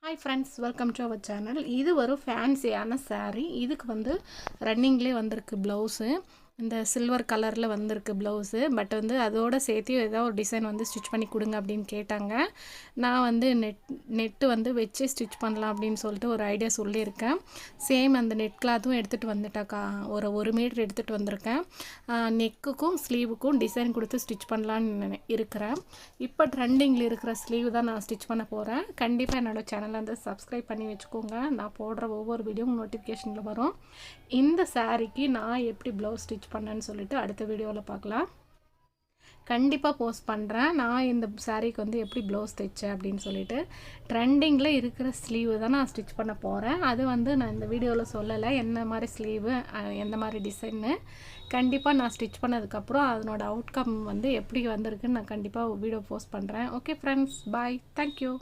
Hi friends, welcome to our channel. இது ஒரு ஃபேன்சியான saree. இதுக்கு வந்து ரன்னிங்லேயே வந்திருக்கு ப்ளவுஸு. இந்த சில்வர் கலரில் வந்திருக்கு ப்ளவுஸு. பட் வந்து அதோட சேர்த்து ஏதோ ஒரு டிசைன் வந்து ஸ்டிச் பண்ணி கொடுங்க அப்படின்னு கேட்டாங்க. நான் வந்து நெட்டு வந்து வச்சு ஸ்டிச் பண்ணலாம் அப்படின்னு சொல்லிட்டு ஒரு ஐடியா சொல்லியிருக்கேன். சேம் அந்த நெட் கிளாத்தும் எடுத்துகிட்டு வந்துட்டாக்கா, ஒரு மீட்டர் எடுத்துகிட்டு வந்திருக்கேன். நெக்குக்கும் ஸ்லீவுக்கும் டிசைன் கொடுத்து ஸ்டிச் பண்ணலான்னு இருக்கிறேன். இப்போ ட்ரெண்டிங்கில் இருக்கிற ஸ்லீவ் தான் நான் ஸ்டிச் பண்ண போகிறேன். கண்டிப்பாக என்னோடய சேனலை வந்து சப்ஸ்கிரைப் பண்ணி வச்சுக்கோங்க. நான் போடுற ஒவ்வொரு வீடியோவும் நோட்டிஃபிகேஷனில் வரும். இந்த சாரீக்கு நான் எப்படி ப்ளவுஸ் ஸ்டிச் பண்ணேன்னு சொல்லிட்டு அடுத்த வீடியோவில் பார்க்கலாம். கண்டிப்பாக போஸ்ட் பண்ணுறேன் நான் இந்த சாரீக்கு வந்து எப்படி ப்ளவுஸ் தைச்சேன் அப்படின்னு சொல்லிட்டு. ட்ரெண்டிங்கில் இருக்கிற ஸ்லீவு தான் நான் ஸ்டிச் பண்ண போகிறேன். அது வந்து நான் இந்த வீடியோவில் சொல்லலை என்ன மாதிரி ஸ்லீவு, எந்த மாதிரி டிசைன்னு. கண்டிப்பாக நான் ஸ்டிச் பண்ணதுக்கப்புறம் அதனோட அவுட்கம் வந்து எப்படி வந்திருக்குன்னு நான் கண்டிப்பாக வீடியோ போஸ்ட் பண்ணுறேன். ஓகே ஃப்ரெண்ட்ஸ், பாய், தேங்க்யூ.